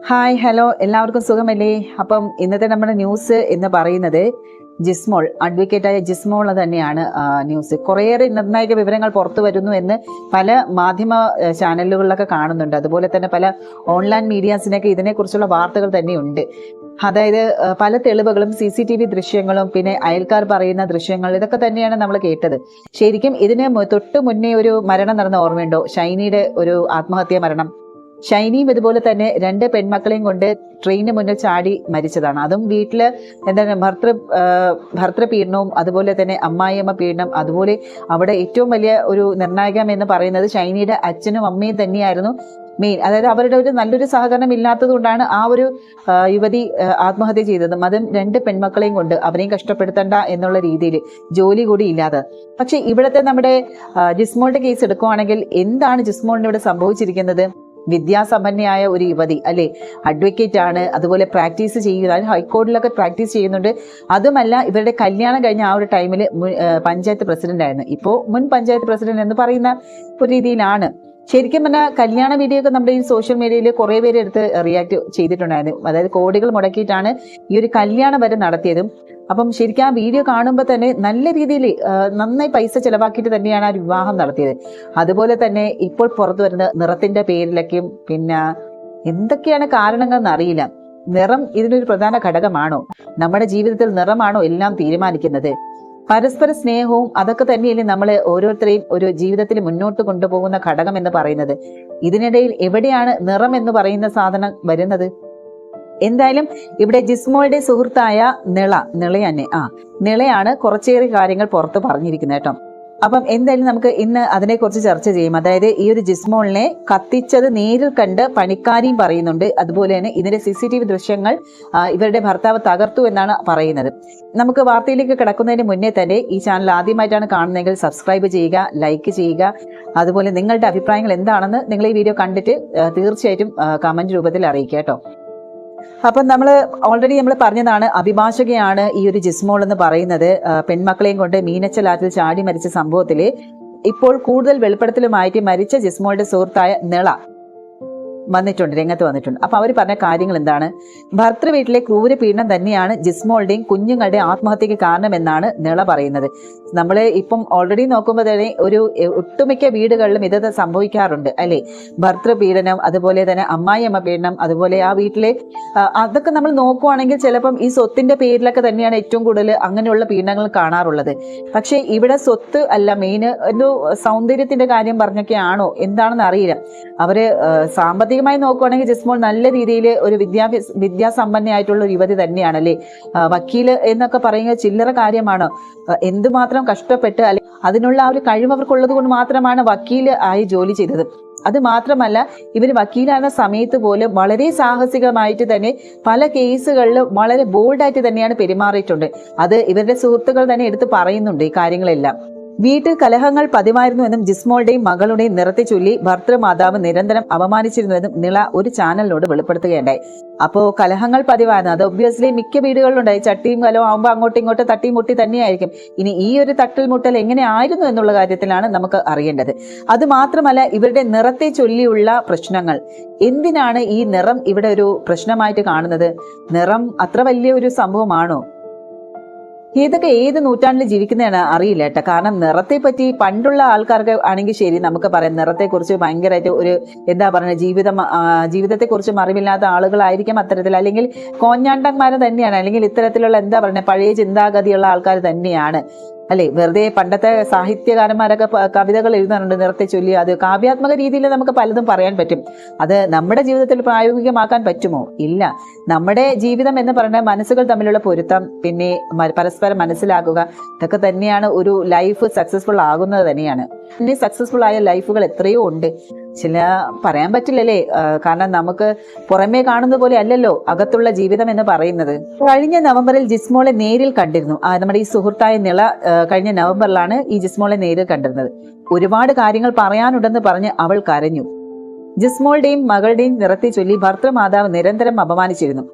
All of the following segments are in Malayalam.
ഹായ് ഹലോ എല്ലാവർക്കും സുഖമല്ലേ? അപ്പം ഇന്നത്തെ നമ്മുടെ ന്യൂസ് എന്ന് പറയുന്നത് ജിസ്മോൾ, അഡ്വക്കേറ്റായ ജിസ്മോൾ തന്നെയാണ് ന്യൂസ്. കുറേയേറെ നിർണായക വിവരങ്ങൾ പുറത്തു വരുന്നു എന്ന് പല മാധ്യമ ചാനലുകളിലൊക്കെ കാണുന്നുണ്ട്. അതുപോലെ തന്നെ പല ഓൺലൈൻ മീഡിയാസിനൊക്കെ ഇതിനെക്കുറിച്ചുള്ള വാർത്തകൾ തന്നെയുണ്ട്. അതായത് പല തെളിവുകളും CCTV ദൃശ്യങ്ങളും പിന്നെ അയൽക്കാർ പറയുന്ന ദൃശ്യങ്ങൾ ഇതൊക്കെ തന്നെയാണ് നമ്മൾ കേട്ടത്. ശരിക്കും ഇതിന് തൊട്ട് മുന്നേ ഒരു മരണം നടന്ന ഓർമ്മയുണ്ടോ? ഷൈനിയുടെ ഒരു ആത്മഹത്യാ മരണം. ഷൈനിയും ഇതുപോലെ തന്നെ 2 പെൺമക്കളെയും കൊണ്ട് ട്രെയിനിന് മുന്നിൽ ചാടി മരിച്ചതാണ്. അതും വീട്ടില് എന്താണ് ഭർത്തൃപീഡനവും അതുപോലെ തന്നെ അമ്മായിയമ്മ പീഡനം. അതുപോലെ അവിടെ ഏറ്റവും വലിയ ഒരു നിർണായകം എന്ന് പറയുന്നത് ഷൈനിയുടെ അച്ഛനും അമ്മയും തന്നെയായിരുന്നു മെയിൻ. അതായത് അവരുടെ ഒരു നല്ലൊരു സഹകരണം ഇല്ലാത്തത് കൊണ്ടാണ് ആ ഒരു യുവതി ആത്മഹത്യ ചെയ്തതും. അതും 2 പെൺമക്കളെയും കൊണ്ട് അവരെയും കഷ്ടപ്പെടുത്തണ്ട എന്നുള്ള രീതിയിൽ, ജോലി കൂടി ഇല്ലാതെ. പക്ഷെ ഇവിടുത്തെ നമ്മുടെ ജിസ്മോളുടെ കേസ് എടുക്കുവാണെങ്കിൽ എന്താണ് ജിസ്മോളിന് ഇവിടെ സംഭവിച്ചിരിക്കുന്നത്? വിദ്യാസമ്പന്നയായ ഒരു യുവതി അല്ലെ, അഡ്വക്കേറ്റ് ആണ്, അതുപോലെ പ്രാക്ടീസ് ചെയ്യുക, ഹൈക്കോടതിയിലൊക്കെ പ്രാക്ടീസ് ചെയ്യുന്നുണ്ട്. അതുമല്ല ഇവരുടെ കല്യാണം കഴിഞ്ഞ ആ ഒരു ടൈമിൽ പഞ്ചായത്ത് പ്രസിഡന്റ് ആയിരുന്നു. ഇപ്പോൾ മുൻ പഞ്ചായത്ത് പ്രസിഡന്റ് എന്ന് പറയുന്ന ഒരു രീതിയിലാണ്. ശരിക്കും പറഞ്ഞാൽ കല്യാണ വീഡിയോ ഒക്കെ നമ്മുടെ ഈ സോഷ്യൽ മീഡിയയിൽ കുറെ പേര് എടുത്ത് റിയാക്ട് ചെയ്തിട്ടുണ്ടായിരുന്നു. അതായത് കോടികൾ മുടക്കിയിട്ടാണ് ഈ ഒരു കല്യാണം വരെ നടത്തിയതും. അപ്പം ശരിക്കും ആ വീഡിയോ കാണുമ്പോൾ തന്നെ നല്ല രീതിയിൽ നന്നായി പൈസ ചെലവാക്കിയിട്ട് തന്നെയാണ് ആ വിവാഹം നടത്തിയത്. അതുപോലെ തന്നെ ഇപ്പോൾ പുറത്തു വരുന്ന നിറത്തിന്റെ പേരിലൊക്കെയും പിന്നെ എന്തൊക്കെയാണ് കാരണങ്ങളെന്ന് അറിയില്ല. നിറം ഇതിനൊരു പ്രധാന ഘടകമാണോ? നമ്മുടെ ജീവിതത്തിൽ നിറമാണോ എല്ലാം തീരുമാനിക്കുന്നത്? പരസ്പര സ്നേഹവും അതൊക്കെ തന്നെയല്ലേ നമ്മൾ ഓരോരുത്തരെയും ഒരു ജീവിതത്തിൽ മുന്നോട്ട് കൊണ്ടുപോകുന്ന ഘടകം എന്ന് പറയുന്നത്. ഇതിനിടയിൽ എവിടെയാണ് നിറം എന്ന് പറയുന്ന സാധനം വരുന്നത്? എന്തായാലും ഇവിടെ ജിസ്മോളുടെ സുഹൃത്തായ നിളയാണ് കുറച്ചേറെ കാര്യങ്ങൾ പുറത്ത് പറഞ്ഞിരിക്കുന്നത് കേട്ടോ. അപ്പം എന്തായാലും നമുക്ക് ഇന്ന് അതിനെക്കുറിച്ച് ചർച്ച ചെയ്യും. അതായത് ഈ ഒരു ജിസ്മോളിനെ കത്തിച്ചത് നേരിൽ കണ്ട് പണിക്കാരിയും പറയുന്നുണ്ട്. അതുപോലെ തന്നെ ഇതിന്റെ CCTV ദൃശ്യങ്ങൾ ഇവരുടെ ഭർത്താവ് തകർത്തു എന്നാണ് പറയുന്നത്. നമുക്ക് വാർത്തയിലേക്ക് കിടക്കുന്നതിന് മുന്നേ തന്നെ ഈ ചാനൽ ആദ്യമായിട്ടാണ് കാണുന്നതെങ്കിൽ സബ്സ്ക്രൈബ് ചെയ്യുക, ലൈക്ക് ചെയ്യുക. അതുപോലെ നിങ്ങളുടെ അഭിപ്രായങ്ങൾ എന്താണെന്ന് നിങ്ങൾ ഈ വീഡിയോ കണ്ടിട്ട് തീർച്ചയായിട്ടും കമന്റ് രൂപത്തിൽ അറിയിക്കുക കേട്ടോ. അപ്പം ഓൾറെഡി നമ്മൾ പറഞ്ഞതാണ്, അഭിഭാഷകയാണ് ഈ ഒരു ജിസ്മോൾ എന്ന് പറയുന്നത്. പെൺമക്കളെയും കൊണ്ട് മീനച്ചലാറ്റിൽ ചാടി മരിച്ച സംഭവത്തില് ഇപ്പോൾ കൂടുതൽ വെളിപ്പെടുത്തലുമായിട്ട് മരിച്ച ജിസ്മോളുടെ സുഹൃത്തായ നിള രംഗത്ത് വന്നിട്ടുണ്ട്. അപ്പൊ അവർ പറഞ്ഞ കാര്യങ്ങൾ എന്താണ്? ഭർത്തൃ വീട്ടിലെ ക്രൂരപീഡനം തന്നെയാണ് ജിസ്മോളുടെയും കുഞ്ഞുങ്ങളുടെ ആത്മഹത്യക്ക് കാരണമെന്നാണ് നിള പറയുന്നത്. നമ്മൾ ഇപ്പം ഓൾറെഡി നോക്കുമ്പോൾ തന്നെ ഒരു ഒട്ടുമിക്ക വീടുകളിലും ഇത് സംഭവിക്കാറുണ്ട് അല്ലെ. ഭർത്തൃപീഡനം, അതുപോലെ തന്നെ അമ്മായിയമ്മ പീഡനം, അതുപോലെ ആ വീട്ടിലെ അതൊക്കെ നമ്മൾ നോക്കുവാണെങ്കിൽ ചിലപ്പം ഈ സ്വത്തിന്റെ പേരിലൊക്കെ തന്നെയാണ് ഏറ്റവും കൂടുതൽ അങ്ങനെയുള്ള പീഡനങ്ങൾ കാണാറുള്ളത്. പക്ഷെ ഇവിടെ സ്വത്ത് അല്ല മെയിൻ, ഒരു സൗന്ദര്യത്തിന്റെ കാര്യം പറഞ്ഞൊക്കെയാണോ എന്താണെന്ന് അറിയില്ല. അവര് സാമ്പത്തികമായി നോക്കുവാണെങ്കിൽ ജിസ്മോൾ നല്ല രീതിയിൽ ഒരു വിദ്യാസമ്പന്നയായിട്ടുള്ള ഒരു യുവതി തന്നെയാണല്ലേ. വക്കീല് എന്നൊക്കെ പറയുന്നത് ചില്ലറ കാര്യമാണോ? എന്തുമാത്രം കഷ്ടപ്പെട്ട് അല്ലെ അതിനുള്ള ആ ഒരു കഴിവ് അവർക്കുള്ളത് കൊണ്ട് മാത്രമാണ് വക്കീല് ആയി ജോലി ചെയ്തത്. അത് മാത്രമല്ല ഇവർ വക്കീലാകുന്ന സമയത്ത് പോലും വളരെ സാഹസികമായിട്ട് തന്നെ പല കേസുകളിലും വളരെ ബോൾഡായിട്ട് തന്നെയാണ് പെരുമാറിയിട്ടുണ്ട്. അത് ഇവരുടെ സുഹൃത്തുക്കൾ തന്നെ എടുത്ത് പറയുന്നുണ്ട് ഈ കാര്യങ്ങളെല്ലാം. വീട്ടിൽ കലഹങ്ങൾ പതിവായിരുന്നുവെന്നും ജിസ്മോളുടെയും മകളുടെയും നിറത്തെ ചൊല്ലി ഭർത്തൃമാതാവ് നിരന്തരം അപമാനിച്ചിരുന്നുവെന്നും നിള ഒരു ചാനലിനോട് വെളിപ്പെടുത്തുകയുണ്ടായി. അപ്പോ കലഹങ്ങൾ പതിവായിരുന്നു. അത് ഒബ്വിയസ്ലി മിക്ക വീടുകളിലുണ്ടായി. ചട്ടിയും കലവും ആകുമ്പോൾ അങ്ങോട്ടും ഇങ്ങോട്ടും തട്ടിമുട്ടി തന്നെയായിരിക്കും. ഇനി ഈ ഒരു തട്ടൽ മുട്ടൽ എങ്ങനെ ആയിരുന്നു എന്നുള്ള കാര്യത്തിലാണ് നമുക്ക് അറിയേണ്ടത്. അത് മാത്രമല്ല ഇവരുടെ നിറത്തെ ചൊല്ലിയുള്ള പ്രശ്നങ്ങൾ. എന്തിനാണ് ഈ നിറം ഇവിടെ ഒരു പ്രശ്നമായിട്ട് കാണുന്നത്? നിറം അത്ര വലിയ ഒരു സംഭവമാണോ? ഇതൊക്കെ ഏത് നൂറ്റാണ്ടിൽ ജീവിക്കുന്നതാണ് അറിയില്ല കേട്ടോ. കാരണം നിറത്തെ പറ്റി പണ്ടുള്ള ആൾക്കാർക്ക് ആണെങ്കിൽ ശരി, നമുക്ക് പറയാം നിറത്തെ കുറിച്ച് ഭയങ്കരമായിട്ട് ഒരു എന്താ പറയുക ജീവിതത്തെ കുറിച്ചും അറിവില്ലാത്ത ആളുകളായിരിക്കും അത്തരത്തിൽ, അല്ലെങ്കിൽ കോഞ്ഞാണ്ടന്മാര് തന്നെയാണ്, അല്ലെങ്കിൽ ഇത്തരത്തിലുള്ള എന്താ പറയുക പഴയ ചിന്താഗതിയുള്ള ആൾക്കാർ തന്നെയാണ് അല്ലെ. വെറുതെ പണ്ടത്തെ സാഹിത്യകാരന്മാരൊക്കെ കവിതകൾ എഴുതാറുണ്ട് നിറത്തെ ചൊല്ലി. അത് കാവ്യാത്മക രീതിയിൽ നമുക്ക് പലതും പറയാൻ പറ്റും. അത് നമ്മുടെ ജീവിതത്തിൽ പ്രായോഗികമാക്കാൻ പറ്റുമോ? ഇല്ല. നമ്മുടെ ജീവിതം എന്ന് പറയുന്നത് മനസ്സുകൾ തമ്മിലുള്ള പൊരുത്തം, പിന്നെ പരസ്പരം മനസ്സിലാക്കുക, ഇതൊക്കെ തന്നെയാണ് ഒരു ലൈഫ് സക്സസ്ഫുൾ ആകുന്നത് തന്നെയാണ്. പിന്നെ സക്സസ്ഫുൾ ആയ ലൈഫുകൾ എത്രയോ ഉണ്ട്. ചില പറയാൻ പറ്റില്ലല്ലേ, കാരണം നമുക്ക് പുറമേ കാണുന്ന പോലെ അല്ലല്ലോ അകത്തുള്ള ജീവിതം എന്ന് പറയുന്നത്. കഴിഞ്ഞ നവംബറിൽ ജിസ്മോളെ നേരിൽ കണ്ടിരുന്നു. നമ്മുടെ ഈ സുഹൃത്തായ നിള കഴിഞ്ഞ നവംബറിലാണ് ഈ ജിസ്മോളെ നേരിൽ കണ്ടിരുന്നത്. ഒരുപാട് കാര്യങ്ങൾ പറയാനുണ്ടെന്ന് പറഞ്ഞ് അവൾ കരഞ്ഞു. ജിസ്മോളുടെയും മകളുടെയും നിറത്തെ ചൊല്ലി ഭർത്തൃമാതാവ് നിരന്തരം അപമാനിച്ചിരുന്നു.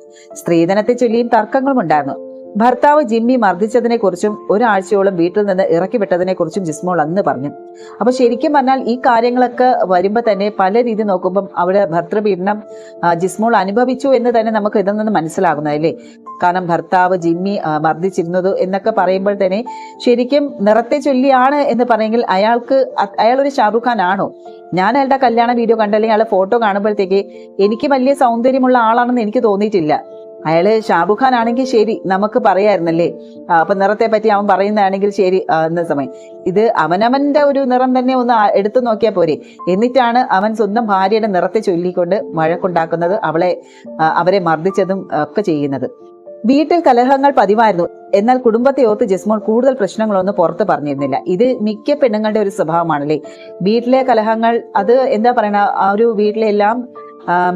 സ്ത്രീധനത്തെ ചൊല്ലിയും തർക്കങ്ങളും ഉണ്ടായിരുന്നു. ഭർത്താവ് ജിമ്മി മർദ്ദിച്ചതിനെ കുറിച്ചും ഒരാഴ്ചയോളം വീട്ടിൽ നിന്ന് ഇറക്കി വിട്ടതിനെ കുറിച്ചും ജിസ്മോൾ അന്ന് പറഞ്ഞു. അപ്പൊ ശരിക്കും പറഞ്ഞാൽ ഈ കാര്യങ്ങളൊക്കെ വരുമ്പോ തന്നെ പല രീതി നോക്കുമ്പം അവിടെ ഭർത്തൃപീഡനം ജിസ്മോൾ അനുഭവിച്ചു എന്ന് തന്നെ നമുക്ക് ഇതിൽ നിന്ന് മനസ്സിലാകുന്നതല്ലേ. കാരണം ഭർത്താവ് ജിമ്മി മർദ്ദിച്ചിരുന്നത് എന്നൊക്കെ പറയുമ്പോൾ തന്നെ ശരിക്കും നിറത്തെ ചൊല്ലിയാണ് എന്ന് പറയുമെങ്കിൽ അയാൾ ഒരു ഷാറുഖ് ഖാൻ ആണോ? ഞാൻ അയാളുടെ കല്യാണ വീഡിയോ കണ്ടല്ലെങ്കിൽ അയാളെ ഫോട്ടോ കാണുമ്പോഴത്തേക്ക് എനിക്ക് വലിയ സൗന്ദര്യമുള്ള ആളാണെന്ന് എനിക്ക് തോന്നിയിട്ടില്ല. അയാള് ഷാറുഖ് ഖാൻ ആണെങ്കിൽ ശരി, നമുക്ക് പറയായിരുന്നല്ലേ. അപ്പൊ നിറത്തെ പറ്റി അവൻ പറയുന്നതാണെങ്കിൽ ശരി എന്ന സമയം ഇത് അവനവന്റെ ഒരു നിറം തന്നെ ഒന്ന് എടുത്തു നോക്കിയാൽ പോരെ. എന്നിട്ടാണ് അവൻ സ്വന്തം ഭാര്യയുടെ നിറത്തെ ചൊല്ലിക്കൊണ്ട് വഴക്കുണ്ടാക്കുന്നത്, അവരെ മർദ്ദിച്ചതും ഒക്കെ ചെയ്യുന്നത്. വീട്ടിൽ കലഹങ്ങൾ പതിവായിരുന്നു. എന്നാൽ കുടുംബത്തെ ഓർത്ത് ജിസ്മോൾ കൂടുതൽ പ്രശ്നങ്ങളൊന്നും പുറത്ത് പറഞ്ഞിരുന്നില്ല. ഇത് മിക്ക പെണ്ണുങ്ങളുടെ ഒരു സ്വഭാവമാണല്ലേ. വീട്ടിലെ കലഹങ്ങൾ അത് എന്താ പറയണ, ആ ഒരു വീട്ടിലെല്ലാം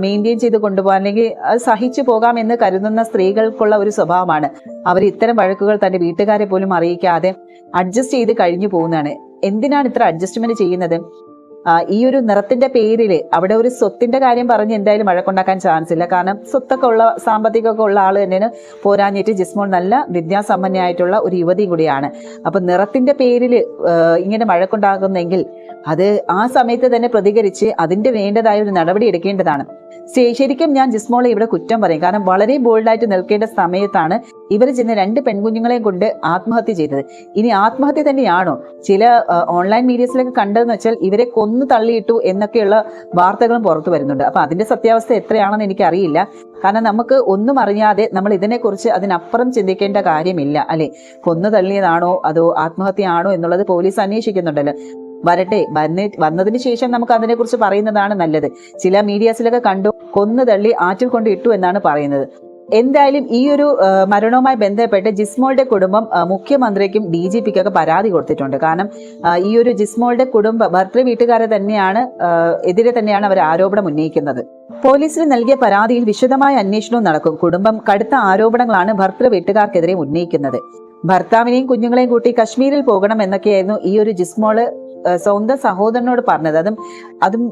മെയിൻറ്റെയിൻ ചെയ്ത് കൊണ്ടുപോകാൻ അല്ലെങ്കിൽ അത് സഹിച്ചു പോകാം എന്ന് കരുതുന്ന സ്ത്രീകൾക്കുള്ള ഒരു സ്വഭാവമാണ്. അവർ ഇത്തരം വഴക്കുകൾ തന്റെ വീട്ടുകാരെ പോലും അറിയിക്കാതെ അഡ്ജസ്റ്റ് ചെയ്ത് കഴിഞ്ഞു പോകുന്നതാണ്. എന്തിനാണ് ഇത്ര അഡ്ജസ്റ്റ്മെന്റ് ചെയ്യുന്നത്? ഈ ഒരു നിറത്തിന്റെ പേരില് അവിടെ ഒരു സ്വത്തിന്റെ കാര്യം പറഞ്ഞ് എന്തായാലും വഴക്കുണ്ടാക്കാൻ ചാൻസ് ഇല്ല. കാരണം സ്വത്തൊക്കെ ഉള്ള സാമ്പത്തികമൊക്കെ ഉള്ള ആള് തന്നെയാണ്. പോരാഞ്ഞിട്ട് ജിസ്മോൾ നല്ല വിദ്യാസമ്പന്നയായിട്ടുള്ള ഒരു യുവതി കൂടിയാണ്. അപ്പൊ നിറത്തിന്റെ പേരിൽ ഇങ്ങനെ വഴക്കുണ്ടാകുന്നെങ്കിൽ അത് ആ സമയത്ത് തന്നെ പ്രതികരിച്ച് അതിന്റെ വേണ്ടതായ ഒരു നടപടി എടുക്കേണ്ടതാണ്. ശരിക്കും ഞാൻ ജിസ്മോളെ ഇവിടെ കുറ്റം പറയും. കാരണം വളരെ ബോൾഡായിട്ട് നിൽക്കേണ്ട സമയത്താണ് ഇവർ ചെന്ന് 2 പെൺകുഞ്ഞുങ്ങളെയും കൊണ്ട് ആത്മഹത്യ ചെയ്തത്. ഇനി ആത്മഹത്യ തന്നെയാണോ? ചില ഓൺലൈൻ മീഡിയസിലൊക്കെ കണ്ടതെന്ന് വെച്ചാൽ ഇവരെ കൊന്നു തള്ളിയിട്ടു എന്നൊക്കെയുള്ള വാർത്തകളും പുറത്തു വരുന്നുണ്ട്. അപ്പൊ അതിന്റെ സത്യാവസ്ഥ എത്രയാണെന്ന് എനിക്കറിയില്ല. കാരണം നമുക്ക് ഒന്നും അറിയാതെ നമ്മൾ ഇതിനെക്കുറിച്ച് അതിനപ്പുറം ചിന്തിക്കേണ്ട കാര്യമില്ല അല്ലെ. കൊന്നു തള്ളിയതാണോ അതോ ആത്മഹത്യയാണോ എന്നുള്ളത് പോലീസ് അന്വേഷിക്കുന്നുണ്ടല്ലോ. വരട്ടെ, വന്നതിന് ശേഷം നമുക്ക് അതിനെക്കുറിച്ച് പറയുന്നതാണ് നല്ലത്. ചില മീഡിയാസിലൊക്കെ കണ്ടു കൊന്നു തള്ളി ആറ്റിൽ കൊണ്ട് ഇട്ടു എന്നാണ് പറയുന്നത്. എന്തായാലും ഈ ഒരു മരണവുമായി ബന്ധപ്പെട്ട് ജിസ്മോളുടെ കുടുംബം മുഖ്യമന്ത്രിക്കും DGPക്കൊക്കെ പരാതി കൊടുത്തിട്ടുണ്ട്. കാരണം ഈ ഒരു ജിസ്മോളുടെ ഭർത്തൃ വീട്ടുകാരെ തന്നെയാണ് എതിരെ തന്നെയാണ് അവർ ആരോപണം ഉന്നയിക്കുന്നത്. പോലീസിന് നൽകിയ പരാതിയിൽ വിശദമായ അന്വേഷണവും നടക്കും. കുടുംബം കടുത്ത ആരോപണങ്ങളാണ് ഭർത്തൃ വീട്ടുകാർക്കെതിരെ ഉന്നയിക്കുന്നത്. ഭർത്താവിനെയും കുഞ്ഞുങ്ങളെയും കൂട്ടി കശ്മീരിൽ പോകണം എന്നൊക്കെയായിരുന്നു ഈ ഒരു ജിസ്മോള് സ്വന്തം സഹോദരനോട് പറഞ്ഞത്. അതും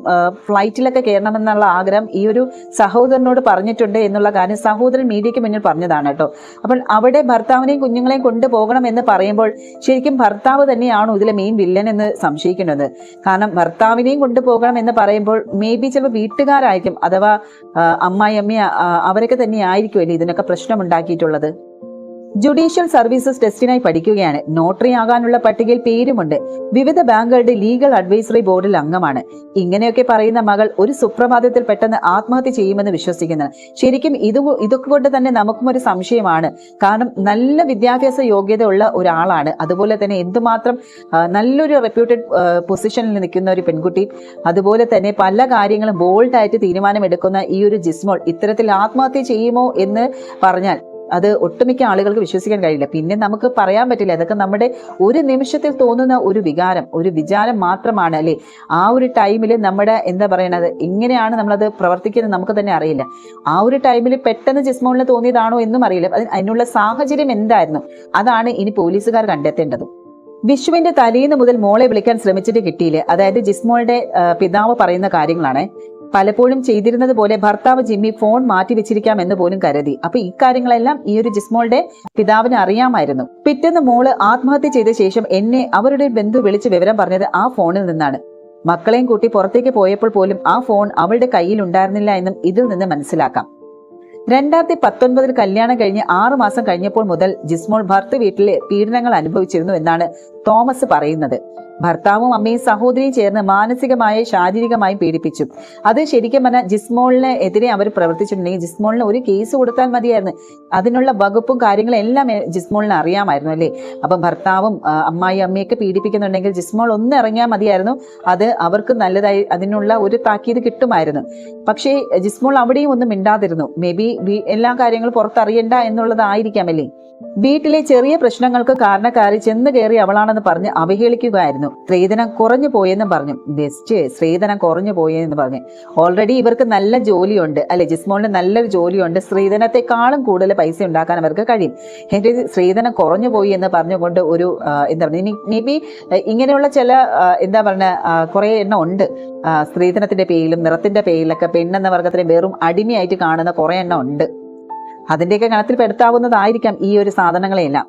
ഫ്ലൈറ്റിലൊക്കെ കയറണമെന്നുള്ള ആഗ്രഹം ഈ ഒരു സഹോദരനോട് പറഞ്ഞിട്ടുണ്ട് എന്നുള്ള കാര്യം സഹോദരൻ മീഡിയയ്ക്ക് മുന്നിൽ പറഞ്ഞതാണ് കേട്ടോ. അപ്പോൾ അവിടെ ഭർത്താവിനെയും കുഞ്ഞുങ്ങളെയും കൊണ്ടുപോകണം എന്ന് പറയുമ്പോൾ ശരിക്കും ഭർത്താവ് തന്നെയാണോ ഇതിലെ മെയിൻ വില്ലൻ എന്ന് സംശയിക്കുന്നത്. കാരണം ഭർത്താവിനെയും കൊണ്ടുപോകണം എന്ന് പറയുമ്പോൾ മേ ബി ചിലപ്പോൾ വീട്ടുകാരായിരിക്കും, അഥവാ അമ്മായി അവരൊക്കെ തന്നെ ആയിരിക്കുമല്ലേ ഇതിനൊക്കെ പ്രശ്നമുണ്ടാക്കിയിട്ടുള്ളത്. ജുഡീഷ്യൽ സർവീസസ് ടെസ്റ്റിനായി പഠിക്കുകയാണ്. നോട്ടറി ആകാനുള്ള പട്ടികയിൽ പേരുമുണ്ട്. വിവിധ ബാങ്കുകളുടെ ലീഗൽ അഡ്വൈസറി ബോർഡിൽ അംഗമാണ്. ഇങ്ങനെയൊക്കെ പറയുന്ന മകൾ ഒരു സുപ്രഭാതത്തിൽ പെട്ടെന്ന് ആത്മഹത്യ ചെയ്യുമെന്ന് വിശ്വസിക്കുന്നത് ശരിക്കും ഇതൊക്കെ കൊണ്ട് തന്നെ നമുക്കും ഒരു സംശയമാണ്. കാരണം നല്ല വിദ്യാഭ്യാസ യോഗ്യത ഉള്ള ഒരാളാണ്. അതുപോലെ തന്നെ എന്തുമാത്രം നല്ലൊരു റെപ്യൂട്ടഡ് പൊസിഷനിൽ നിൽക്കുന്ന ഒരു പെൺകുട്ടി, അതുപോലെ തന്നെ പല കാര്യങ്ങളും ബോൾഡായിട്ട് തീരുമാനമെടുക്കുന്ന ഈ ഒരു ജിസ്മോൾ ഇത്തരത്തിൽ ആത്മഹത്യ ചെയ്യുമോ എന്ന് പറഞ്ഞാൽ അത് ഒട്ടുമിക്ക ആളുകൾക്ക് വിശ്വസിക്കാൻ കഴിയില്ല. പിന്നെ നമുക്ക് പറയാൻ പറ്റില്ല, അതൊക്കെ നമ്മുടെ ഒരു നിമിഷത്തിൽ തോന്നുന്ന ഒരു വിചാരം മാത്രമാണ് അല്ലെ. ആ ഒരു ടൈമിൽ നമ്മുടെ എന്താ പറയണത്, എങ്ങനെയാണ് നമ്മളത് പ്രവർത്തിക്കുന്നത് നമുക്ക് തന്നെ അറിയില്ല. ആ ഒരു ടൈമിൽ പെട്ടെന്ന് ജിസ്മോളിന് തോന്നിയതാണോ എന്നും അറിയില്ല. അതിനുള്ള സാഹചര്യം എന്തായിരുന്നു, അതാണ് ഇനി പോലീസുകാർ കണ്ടെത്തേണ്ടത്. വിഷുവിന്റെ തലേന്ന് മുതൽ മോളെ വിളിക്കാൻ ശ്രമിച്ചിട്ട് കിട്ടിയില്ല. അതായത് ജിസ്മോളുടെ പിതാവ് പറയുന്ന കാര്യങ്ങളാണ്. പലപ്പോഴും ചെയ്തിരുന്നത് പോലെ ഭർത്താവ് ജിമ്മി ഫോൺ മാറ്റി വെച്ചിരിക്കാം എന്ന് പോലും കരുതി. അപ്പൊ ഈ കാര്യങ്ങളെല്ലാം ഈ ഒരു ജിസ്മോളുടെ പിതാവിന് അറിയാമായിരുന്നു. പിറ്റേന്ന് മോള് ആത്മഹത്യ ചെയ്ത ശേഷം എന്നെ അവരുടെ ബന്ധു വിളിച്ച് വിവരം പറഞ്ഞത് ആ ഫോണിൽ നിന്നാണ്. മക്കളെയും കൂട്ടി പുറത്തേക്ക് പോയപ്പോൾ പോലും ആ ഫോൺ അവളുടെ കയ്യിൽ ഉണ്ടായിരുന്നില്ല എന്നും ഇതിൽ നിന്ന് മനസ്സിലാക്കാം. 2019 കല്യാണം കഴിഞ്ഞ് 6 മാസം കഴിഞ്ഞപ്പോൾ മുതൽ ജിസ്മോൾ ഭർത്തൃ വീട്ടിലെ പീഡനങ്ങൾ അനുഭവിച്ചിരുന്നു എന്നാണ് തോമസ് പറയുന്നത്. ഭർത്താവും അമ്മയും സഹോദരിയും ചേർന്ന് മാനസികമായും ശാരീരികമായും പീഡിപ്പിച്ചു. അത് ശരിക്കും പറഞ്ഞാൽ ജിസ്മോളിന് എതിരെ അവർ പ്രവർത്തിച്ചിട്ടുണ്ടെങ്കിൽ ജിസ്മോളിന് ഒരു കേസ് കൊടുത്താൽ മതിയായിരുന്നു. അതിനുള്ള വകുപ്പും കാര്യങ്ങളും എല്ലാം ജിസ്മോളിന് അറിയാമായിരുന്നു അല്ലേ. അപ്പം ഭർത്താവും അമ്മയൊക്കെ പീഡിപ്പിക്കുന്നുണ്ടെങ്കിൽ ജിസ്മോൾ ഒന്ന് ഇറങ്ങിയാൽ മതിയായിരുന്നു. അത് അവർക്ക് നല്ലതായി അതിനുള്ള ഒരു താക്കീത് കിട്ടുമായിരുന്നു. പക്ഷേ ജിസ്മോൾ അവിടെയും ഒന്നും മിണ്ടാതിരുന്നു. മേ ബി എല്ലാ കാര്യങ്ങളും പുറത്തറിയണ്ട എന്നുള്ളതായിരിക്കാമല്ലേ. വീട്ടിലെ ചെറിയ പ്രശ്നങ്ങൾക്ക് കാരണക്കാരി ചെന്ന് കയറി അവളാണെന്ന് പറഞ്ഞ് അവഹേളിക്കുകയായിരുന്നു. സ്ത്രീധനം കുറഞ്ഞു പോയെന്നും പറഞ്ഞു. സ്ത്രീധനം കുറഞ്ഞു പോയെന്ന് പറഞ്ഞു. ഓൾറെഡി ഇവർക്ക് നല്ല ജോലിയുണ്ട് അല്ലെ, ജിസ്മോളിന് നല്ലൊരു ജോലിയുണ്ട്. സ്ത്രീധനത്തെക്കാളും കൂടുതൽ പൈസ ഉണ്ടാക്കാൻ അവർക്ക് കഴിയും. എന്റെ സ്ത്രീധനം കുറഞ്ഞു പോയി എന്ന് പറഞ്ഞുകൊണ്ട് ഒരു എന്താ പറയുക, മേ ബി ഇങ്ങനെയുള്ള ചില എന്താ പറയുക കുറെ എണ്ണം ഉണ്ട്. സ്ത്രീധനത്തിന്റെ പേരിലും നിറത്തിന്റെ പേരിലൊക്കെ പെണ്ണെന്ന വർഗത്തിനെ വെറും അടിമയായിട്ട് കാണുന്ന കുറെ എണ്ണം ഉണ്ട്. അതിന്റെയൊക്കെ കണത്തിൽ പെടുത്താവുന്നതായിരിക്കാം ഈ ഒരു സാധനങ്ങളെല്ലാം.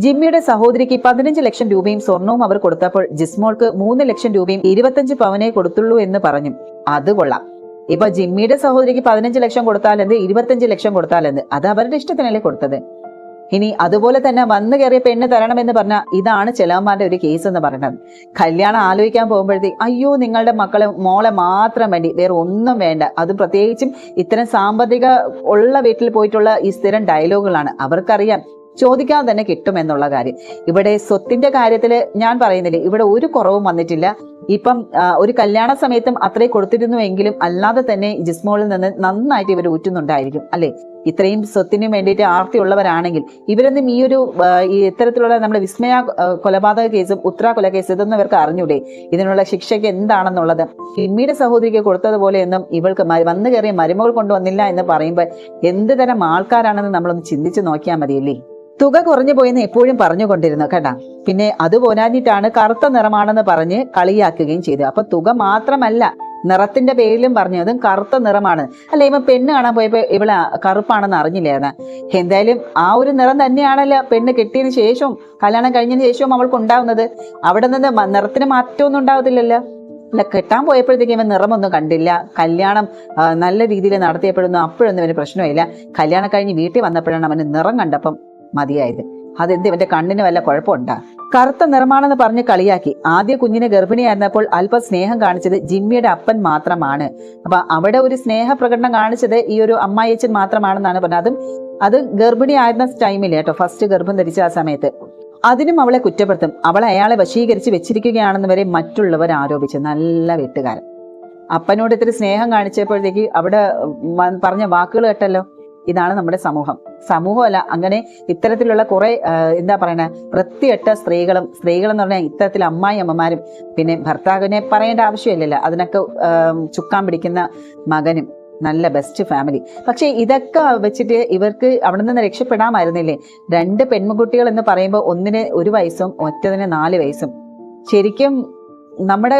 ജിമ്മിയുടെ സഹോദരിക്ക് 15 ലക്ഷം രൂപയും സ്വർണവും അവർ കൊടുത്തപ്പോൾ ജിസ്മോൾക്ക് 3 ലക്ഷം രൂപയും 25 പവനേ കൊടുത്തുള്ളൂ എന്ന് പറഞ്ഞു. അത് കൊള്ളാം. ഇപ്പൊ ജിമ്മിയുടെ സഹോദരിക്ക് 15 ലക്ഷം കൊടുത്താലെന്ത്, 25 ലക്ഷം കൊടുത്താലെന്ത്, അത് അവരുടെ ഇഷ്ടത്തിനല്ലേ കൊടുത്തത്. ഇനി അതുപോലെ തന്നെ വന്നു കയറിയ പെണ്ണ് തരണമെന്ന് പറഞ്ഞാൽ ഇതാണ് ചെലവന്മാരുടെ ഒരു കേസ് എന്ന് പറയുന്നത്. കല്യാണം ആലോചിക്കാൻ പോകുമ്പോഴത്തേക്ക് അയ്യോ നിങ്ങളുടെ മോളെ മാത്രം വേണ്ടി, വേറെ ഒന്നും വേണ്ട. അത് പ്രത്യേകിച്ചും ഇത്തരം സാമ്പത്തിക ഉള്ള വീട്ടിൽ പോയിട്ടുള്ള ഈ സ്ഥിരം ഡയലോഗുകളാണ്. അവർക്കറിയാം ചോദിക്കാതെ തന്നെ കിട്ടുമെന്നുള്ള കാര്യം. ഇവിടെ സ്വത്തിന്റെ കാര്യത്തില് ഞാൻ പറയുന്നില്ലേ, ഇവിടെ ഒരു കുറവും വന്നിട്ടില്ല. ഇപ്പം ഒരു കല്യാണ സമയത്തും അത്രേ കൊടുത്തിരുന്നുവെങ്കിലും അല്ലാതെ തന്നെ ജിസ്മോളിൽ നിന്ന് നന്നായിട്ട് ഇവർ ഊറ്റുന്നുണ്ടായിരിക്കും അല്ലെ. ഇത്രയും സ്വത്തിനും വേണ്ടിയിട്ട് ആർത്തിയുള്ളവരാണെങ്കിൽ ഇവരൊന്നും ഈ ഒരു ഇത്തരത്തിലുള്ള നമ്മുടെ വിസ്മയ കൊലപാതക കേസും ഉത്തര കൊല കേസ് ഇതൊന്നും ഇവർക്ക് അറിഞ്ഞൂടെ, ഇതിനുള്ള ശിക്ഷയ്ക്ക് എന്താണെന്നുള്ളത്. ജിമ്മിയുടെ സഹോദരിക്ക് കൊടുത്തതുപോലെയൊന്നും ഇവൾക്ക് വന്നു കയറിയ മരുമകൾ കൊണ്ടുവന്നില്ല എന്ന് പറയുമ്പോൾ എന്ത് തരം ആൾക്കാരാണെന്ന് നമ്മളൊന്ന് ചിന്തിച്ചു നോക്കിയാൽ മതിയല്ലേ. തുക കുറഞ്ഞു പോയെന്ന് എപ്പോഴും പറഞ്ഞുകൊണ്ടിരുന്നു കേട്ടാ. പിന്നെ അത് പോരാഞ്ഞിട്ടാണ് കറുത്ത നിറമാണെന്ന് പറഞ്ഞ് കളിയാക്കുകയും ചെയ്തു. അപ്പൊ തുക മാത്രമല്ല, നിറത്തിന്റെ പേരിലും പറഞ്ഞു അതും കറുത്ത നിറമാണ് അല്ലെ. ഇവ പെണ്ണ് കാണാൻ പോയപ്പോ ഇവള് കറുപ്പാണെന്ന് അറിഞ്ഞില്ലായിരുന്ന. എന്തായാലും ആ ഒരു നിറം തന്നെയാണല്ലോ പെണ്ണ് കെട്ടിയതിനു ശേഷവും കല്യാണം കഴിഞ്ഞതിന് ശേഷവും അവൾക്ക് ഉണ്ടാവുന്നത്. അവിടെ നിന്ന് നിറത്തിന് മാറ്റമൊന്നും ഉണ്ടാവത്തില്ലല്ലോ. അല്ല, കെട്ടാൻ പോയപ്പോഴത്തേക്കും ഇവൻ നിറമൊന്നും കണ്ടില്ല. കല്യാണം നല്ല രീതിയിൽ നടത്തിയപ്പോഴൊന്നും അപ്പോഴൊന്നും ഇവന് പ്രശ്നമില്ല. കല്യാണം കഴിഞ്ഞ് വീട്ടിൽ വന്നപ്പോഴാണ് അവന് നിറം കണ്ടപ്പം മതിയായത്. അതെന്ത് ഇവന്റെ കണ്ണിന് വല്ല കുഴപ്പമുണ്ടാ? കറുത്ത നിറമാണെന്ന് പറഞ്ഞ് കളിയാക്കി. ആദ്യ കുഞ്ഞിനെ ഗർഭിണിയായിരുന്നപ്പോൾ അല്പം സ്നേഹം കാണിച്ചത് ജിമ്മിയുടെ അപ്പൻ മാത്രമാണ്. അപ്പൊ അവിടെ ഒരു സ്നേഹ പ്രകടനം കാണിച്ചത് ഈ ഒരു അമ്മായിയച്ഛൻ മാത്രമാണെന്നാണ് പറഞ്ഞത്. അത് ഗർഭിണിയായിരുന്ന ടൈമില് കേട്ടോ, ഫസ്റ്റ് ഗർഭം ധരിച്ച ആ സമയത്ത്. അതിനും അവളെ കുറ്റപ്പെടുത്തും. അവളെ അയാളെ വശീകരിച്ച് വെച്ചിരിക്കുകയാണെന്ന് വരെ മറ്റുള്ളവർ ആരോപിച്ചു. നല്ല വീട്ടുകാരൻ. അപ്പനോട് ഇത്തിരി സ്നേഹം കാണിച്ചപ്പോഴത്തേക്ക് അവിടെ പറഞ്ഞ വാക്കുകൾ കേട്ടല്ലോ. ഇതാണ് നമ്മുടെ സമൂഹമല്ല അങ്ങനെ ഇത്തരത്തിലുള്ള കുറെ എന്താ പറയണ വൃത്തികെട്ട സ്ത്രീകളും എന്ന് പറഞ്ഞാൽ ഇത്തരത്തിൽ അമ്മായിയമ്മമാരും പിന്നെ ഭർത്താവിനെ പറയേണ്ട ആവശ്യമില്ലല്ലോ, അതിനൊക്കെ ചുക്കാൻ പിടിക്കുന്ന മകനും നല്ല ബെസ്റ്റ് ഫാമിലി. പക്ഷെ ഇതൊക്കെ വെച്ചിട്ട് ഇവർക്ക് അവിടെ നിന്ന് രക്ഷപ്പെടാമായിരുന്നില്ലേ. 2 പെൺകുട്ടികൾ എന്ന് പറയുമ്പോൾ ഒന്നിന് 1 വയസ്സും ഒറ്റതിന് 4 വയസ്സും. ശരിക്കും നമ്മുടെ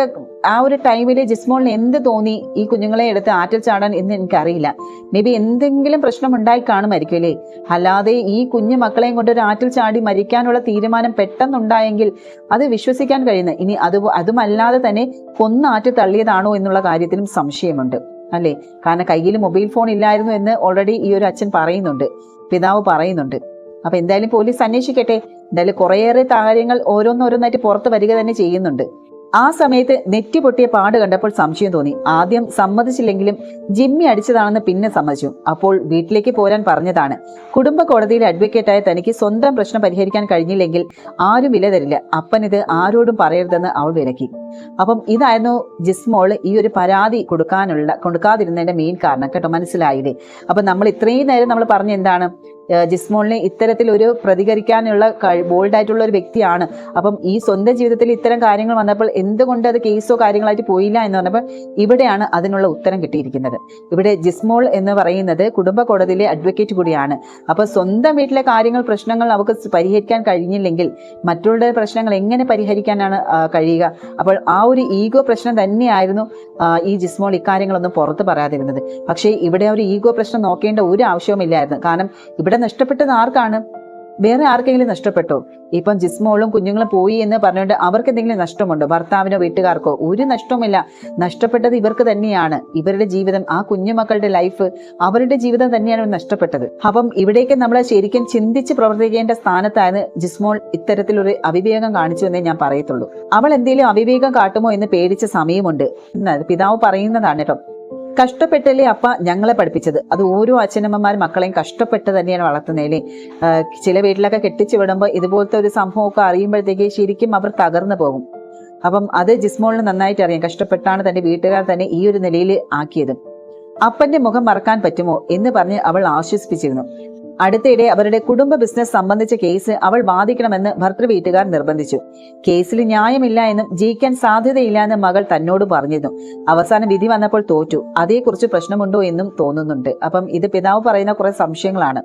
ആ ഒരു ടൈമില് ജിസ്മോളിന് എന്ത് തോന്നി ഈ കുഞ്ഞുങ്ങളെ എടുത്ത് ആറ്റിൽ ചാടാൻ എന്ന് എനിക്കറിയില്ല. മേ ബി എന്തെങ്കിലും പ്രശ്നം ഉണ്ടായി കാണുമായിരിക്കും അല്ലേ. അല്ലാതെ ഈ കുഞ്ഞു മക്കളെയും കൊണ്ട് ഒരു ആറ്റിൽ ചാടി മരിക്കാനുള്ള തീരുമാനം പെട്ടെന്നുണ്ടായെങ്കിൽ അത് വിശ്വസിക്കാൻ കഴിയുന്നത്. ഇനി അതുമല്ലാതെ തന്നെ കൊന്നാറ്റി തള്ളിയതാണോ എന്നുള്ള കാര്യത്തിലും സംശയമുണ്ട് അല്ലേ. കാരണം കയ്യിൽ മൊബൈൽ ഫോൺ ഇല്ലായിരുന്നു എന്ന് ഓൾറെഡി ഈ ഒരു അച്ഛൻ പറയുന്നുണ്ട്, പിതാവ് പറയുന്നുണ്ട്. അപ്പൊ എന്തായാലും പോലീസ് അന്വേഷിക്കട്ടെ. എന്തായാലും കുറേയേറെ കാര്യങ്ങൾ ഓരോന്നോരോന്നായിട്ട് പുറത്ത് വരിക തന്നെ ചെയ്യുന്നുണ്ട്. ആ സമയത്ത് നെറ്റി പൊട്ടിയ പാട് കണ്ടപ്പോൾ സംശയം തോന്നി. ആദ്യം സമ്മതിച്ചില്ലെങ്കിലും ജിമ്മി അടിച്ചതാണെന്ന് പിന്നെ സമ്മതിച്ചു. അപ്പോൾ വീട്ടിലേക്ക് പോരാൻ പറഞ്ഞതാണ്. കുടുംബ കോടതിയിലെ അഡ്വക്കേറ്റായ തനിക്ക് സ്വന്തം പ്രശ്നം പരിഹരിക്കാൻ കഴിഞ്ഞില്ലെങ്കിൽ ആരും വില തരില്ല. അപ്പൻ ഇത് ആരോടും പറയരുതെന്ന് അവൾ വിലക്കി. അപ്പം ഇതായിരുന്നു ജിസ്മോൾ ഈ ഒരു പരാതി കൊടുക്കാതിരുന്നതിന്റെ മെയിൻ കാരണം കേട്ടോ. മനസ്സിലായില്ലേ? അപ്പൊ നമ്മൾ ഇത്രയും നേരം നമ്മൾ പറഞ്ഞ എന്താണ്, ജിസ്മോളിനെ ഇത്തരത്തിൽ ഒരു പ്രതികരിക്കാനുള്ള ബോൾഡായിട്ടുള്ള ഒരു വ്യക്തിയാണ്. അപ്പം ഈ സ്വന്തം ജീവിതത്തിൽ ഇത്തരം കാര്യങ്ങൾ വന്നപ്പോൾ എന്തുകൊണ്ട് അത് കേസോ കാര്യങ്ങളായിട്ട് പോയില്ല എന്ന് പറഞ്ഞപ്പോൾ ഇവിടെയാണ് അതിനുള്ള ഉത്തരം കിട്ടിയിരിക്കുന്നത്. ഇവിടെ ജിസ്മോൾ എന്ന് പറയുന്നത് കുടുംബ കോടതിയിലെ അഡ്വക്കേറ്റ് കൂടിയാണ്. അപ്പൊ സ്വന്തം വീട്ടിലെ പ്രശ്നങ്ങൾ അവർക്ക് പരിഹരിക്കാൻ കഴിഞ്ഞില്ലെങ്കിൽ മറ്റുള്ള പ്രശ്നങ്ങൾ എങ്ങനെ പരിഹരിക്കാനാണ് കഴിയുക? അപ്പോൾ ആ ഒരു ഈഗോ പ്രശ്നം തന്നെയായിരുന്നു ഈ ജിസ്മോൾ ഇക്കാര്യങ്ങളൊന്നും പുറത്ത് പറയാതിരുന്നത്. പക്ഷേ ഇവിടെ ഒരു ഈഗോ പ്രശ്നം നോക്കേണ്ട ഒരു ആവശ്യവുമില്ലായിരുന്നു. കാരണം ഇവിടെ നഷ്ടപ്പെട്ടത് ആർക്കാണ്? വേറെ ആർക്കെങ്കിലും നഷ്ടപ്പെട്ടോ? ഇപ്പം ജിസ്മോളും കുഞ്ഞുങ്ങളും പോയി എന്ന് പറഞ്ഞുകൊണ്ട് അവർക്ക് എന്തെങ്കിലും നഷ്ടമുണ്ടോ? ഭർത്താവിനോ വീട്ടുകാർക്കോ? ഒരു നഷ്ടവുമില്ല. നഷ്ടപ്പെട്ടത് ഇവർക്ക് തന്നെയാണ്. ഇവരുടെ ജീവിതം, ആ കുഞ്ഞുമക്കളുടെ ലൈഫ്, അവരുടെ ജീവിതം തന്നെയാണ് നഷ്ടപ്പെട്ടത്. അപ്പം ഇവിടേക്ക് നമ്മൾ ശരിക്കും ചിന്തിച്ച് പ്രവർത്തിക്കേണ്ട സ്ഥാനത്തായിരുന്നു ജിസ്മോൾ ഇത്തരത്തിലൊരു അവിവേകം കാണിച്ചു എന്നേ ഞാൻ പറയത്തുള്ളൂ. അവൾ എന്തെങ്കിലും അവിവേകം കാട്ടുമോ എന്ന് പേടിച്ച സമയമുണ്ട്. പിതാവ് പറയുന്നതാണ് കേട്ടോ. കഷ്ടപ്പെട്ടല്ലേ അപ്പ ഞങ്ങളെ പഠിപ്പിച്ചത്. അത് ഓരോ അച്ഛനമ്മമാരും മക്കളെയും കഷ്ടപ്പെട്ട് തന്നെയാണ് വളർത്തുന്നതില്ലേ. ചില വീട്ടിലൊക്കെ കെട്ടിച്ചു വിടുമ്പോൾ ഇതുപോലത്തെ ഒരു സംഭവമൊക്കെ അറിയുമ്പോഴത്തേക്ക് ശരിക്കും അവർ തകർന്നു പോകും. അപ്പം അത് ജിസ്മോളിന് നന്നായിട്ട് അറിയാം. കഷ്ടപ്പെട്ടാണ് തന്റെ വീട്ടുകാർ തന്നെ ഈ ഒരു നിലയിൽ ആക്കിയത്. അപ്പന്റെ മുഖം മറക്കാൻ പറ്റുമോ എന്ന് പറഞ്ഞ് അവൾ ആശ്വസിപ്പിച്ചിരുന്നു. അടുത്തിടെ അവരുടെ കുടുംബ ബിസിനസ് സംബന്ധിച്ച കേസ് അവൾ വാദിക്കണമെന്ന് ഭർത്തൃ വീട്ടുകാർ നിർബന്ധിച്ചു. കേസിൽ ന്യായമില്ല എന്നും ജയിക്കാൻ സാധ്യതയില്ല എന്നും മകൾ തന്നോട് പറഞ്ഞിരുന്നു. അവസാനം വിധി വന്നപ്പോൾ തോറ്റു. അതേക്കുറിച്ച് പ്രശ്നമുണ്ടോ എന്നും തോന്നുന്നുണ്ട്. അപ്പം ഇത് പിതാവ് പറയുന്ന കുറെ സംശയങ്ങളാണ്.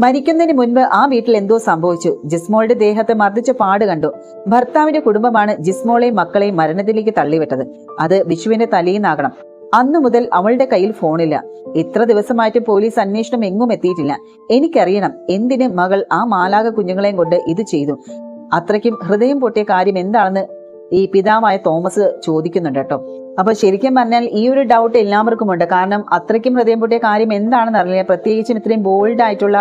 മരിക്കുന്നതിന് മുൻപ് ആ വീട്ടിൽ എന്തോ സംഭവിച്ചു. ജിസ്മോളുടെ ദേഹത്തെ മർദ്ദിച്ച പാട് കണ്ടു. ഭർത്താവിന്റെ കുടുംബമാണ് ജിസ്മോളെയും മക്കളെയും മരണത്തിലേക്ക് തള്ളിവിട്ടത്. അത് വിഷുവിന്റെ തലേന്നാകണം. അന്നു മുതൽ അവളുടെ കയ്യിൽ ഫോണില്ല. ഇത്ര ദിവസമായിട്ട് പോലീസ് അന്വേഷണം എങ്ങും എത്തിയിട്ടില്ല. എനിക്കറിയണം എന്തിന് മകൾ ആ മാലാക കുഞ്ഞുങ്ങളെയും കൊണ്ട് ഇത് ചെയ്തു. അത്രയ്ക്കും ഹൃദയം പൊട്ടിയ കാര്യം എന്താണെന്ന് ഈ പിതാവായ തോമസ് ചോദിക്കുന്നുണ്ട് കേട്ടോ. അപ്പൊ ശരിക്കും പറഞ്ഞാൽ ഈ ഒരു ഡൗട്ട് എല്ലാവർക്കും ഉണ്ട്. കാരണം അത്രയ്ക്കും ഹൃദയം പൊട്ടിയ കാര്യം എന്താണെന്ന് അറിയില്ല. പ്രത്യേകിച്ചും ഇത്രയും ബോൾഡ് ആയിട്ടുള്ള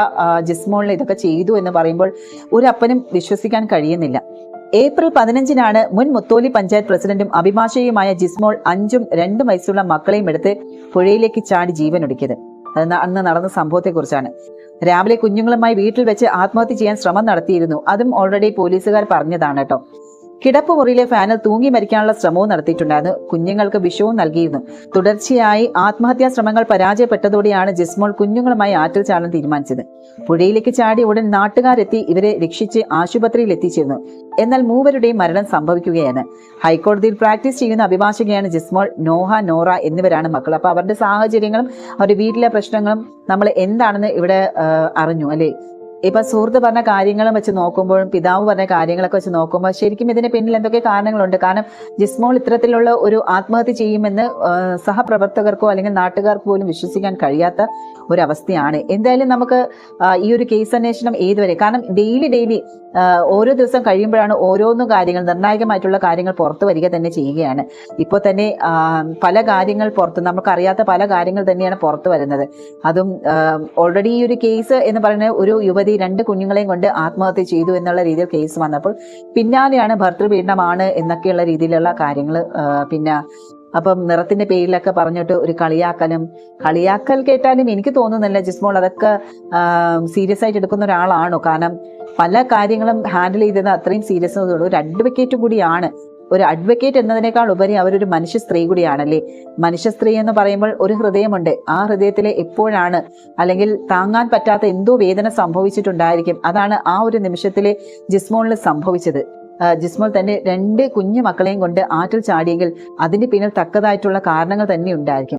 ജിസ്മോളിനെ ഇതൊക്കെ ചെയ്തു എന്ന് പറയുമ്പോൾ ഒരു അപ്പനും വിശ്വസിക്കാൻ കഴിയുന്നില്ല. ഏപ്രിൽ 15-നാണ് മുൻ മുത്തോലി പഞ്ചായത്ത് പ്രസിഡന്റും അഭിഭാഷകയുമായ ജിസ്മോൾ 5ഉം 2 വയസ്സുള്ള മക്കളെയും എടുത്ത് പുഴയിലേക്ക് ചാടി ജീവനൊടുക്കിയത്. അത് അന്ന് നടന്ന സംഭവത്തെക്കുറിച്ചാണ്. രാവിലെ കുഞ്ഞുങ്ങളുമായി വീട്ടിൽ വെച്ച് ആത്മഹത്യ ചെയ്യാൻ ശ്രമം നടത്തിയിരുന്നു. അതും ഓൾറെഡി പോലീസുകാർ പറഞ്ഞതാണ് കേട്ടോ. കിടപ്പ് മുറിയിലെ ഫാനിൽ തൂങ്ങി മരിക്കാനുള്ള ശ്രമവും നടത്തിയിട്ടുണ്ടായിരുന്നു. കുഞ്ഞുങ്ങൾക്ക് വിഷവും നൽകിയിരുന്നു. തുടർച്ചയായി ആത്മഹത്യാ ശ്രമങ്ങൾ പരാജയപ്പെട്ടതോടെയാണ് ജിസ്മോൾ കുഞ്ഞുങ്ങളുമായി ആറ്റിൽ ചാടാൻ തീരുമാനിച്ചത്. പുഴയിലേക്ക് ചാടി ഉടൻ നാട്ടുകാരെത്തി ഇവരെ രക്ഷിച്ച് ആശുപത്രിയിൽ എത്തിച്ചിരുന്നു. എന്നാൽ മൂവരുടെയും മരണം സംഭവിക്കുകയാണ്. ഹൈക്കോടതിയിൽ പ്രാക്ടീസ് ചെയ്യുന്ന അഭിഭാഷകയാണ് ജിസ്മോൾ. നോറ എന്നിവരാണ് മക്കൾ. അപ്പൊ അവരുടെ സാഹചര്യങ്ങളും അവരുടെ വീട്ടിലെ പ്രശ്നങ്ങളും നമ്മൾ എന്താണെന്ന് ഇവിടെ അറിഞ്ഞു അല്ലെ. ഇപ്പൊ സുഹൃത്ത് പറഞ്ഞ കാര്യങ്ങളും വെച്ച് നോക്കുമ്പോഴും പിതാവ് പറഞ്ഞ കാര്യങ്ങളൊക്കെ വെച്ച് നോക്കുമ്പോൾ ശരിക്കും ഇതിന് പിന്നിൽ എന്തൊക്കെ കാരണങ്ങളുണ്ട്. കാരണം ജിസ്മോൾ ഇത്തരത്തിലുള്ള ഒരു ആത്മഹത്യ ചെയ്യുമെന്ന് സഹപ്രവർത്തകർക്കോ അല്ലെങ്കിൽ നാട്ടുകാർക്ക് പോലും വിശ്വസിക്കാൻ കഴിയാത്ത ഒരവസ്ഥയാണ്. എന്തായാലും നമുക്ക് ഈ ഒരു കേസ് അന്വേഷണം ഏതുവരെ, കാരണം ഡെയിലി ഓരോ ദിവസം കഴിയുമ്പോഴാണ് ഓരോന്നും കാര്യങ്ങൾ നിർണായകമായിട്ടുള്ള കാര്യങ്ങൾ പുറത്തു വരിക തന്നെ ചെയ്യുകയാണ്. ഇപ്പോൾ തന്നെ പല കാര്യങ്ങൾ പുറത്ത് നമുക്കറിയാത്ത പല കാര്യങ്ങൾ തന്നെയാണ് പുറത്തു വരുന്നത്. അതും ഓൾറെഡി ഈ ഒരു കേസ് എന്ന് പറയുന്നത് ഒരു യുവതി 2 കുഞ്ഞുങ്ങളെയും കൊണ്ട് ആത്മഹത്യ ചെയ്തു എന്നുള്ള രീതിയിൽ കേസ് വന്നപ്പോൾ പിന്നാലെയാണ് ഭർതൃപീഡനമാണ് എന്നൊക്കെയുള്ള രീതിയിലുള്ള കാര്യങ്ങൾ. പിന്നെ അപ്പം നിറത്തിന്റെ പേരിലൊക്കെ പറഞ്ഞിട്ട് ഒരു കളിയാക്കൽ കേട്ടാലും എനിക്ക് തോന്നുന്നില്ല ജിസ്മോൾ അതൊക്കെ സീരിയസ് ആയിട്ട് എടുക്കുന്ന ഒരാളാണോ. കാരണം പല കാര്യങ്ങളും ഹാൻഡിൽ ചെയ്തത് അത്രയും സീരിയസ് ഒരു അഡ്വക്കേറ്റ് കൂടിയാണ്. ഒരു അഡ്വക്കേറ്റ് എന്നതിനേക്കാൾ ഉപരി അവരൊരു മനുഷ്യ സ്ത്രീ കൂടിയാണല്ലേ. മനുഷ്യ സ്ത്രീ എന്ന് പറയുമ്പോൾ ഒരു ഹൃദയമുണ്ട്. ആ ഹൃദയത്തിൽ എപ്പോഴാണ് അല്ലെങ്കിൽ താങ്ങാൻ പറ്റാത്ത എന്തോ വേദന സംഭവിച്ചിട്ടുണ്ടായിരിക്കും. അതാണ് ആ ഒരു നിമിഷത്തിലെ ജിസ്മോളിന് സംഭവിച്ചത്. ജിസ്മോൾ തന്നെ 2 കുഞ്ഞു മക്കളെയും കൊണ്ട് ആറ്റിൽ ചാടിയെങ്കിൽ അതിന് പിന്നിൽ തക്കതായിട്ടുള്ള കാരണങ്ങൾ തന്നെ ഉണ്ടായിരിക്കും.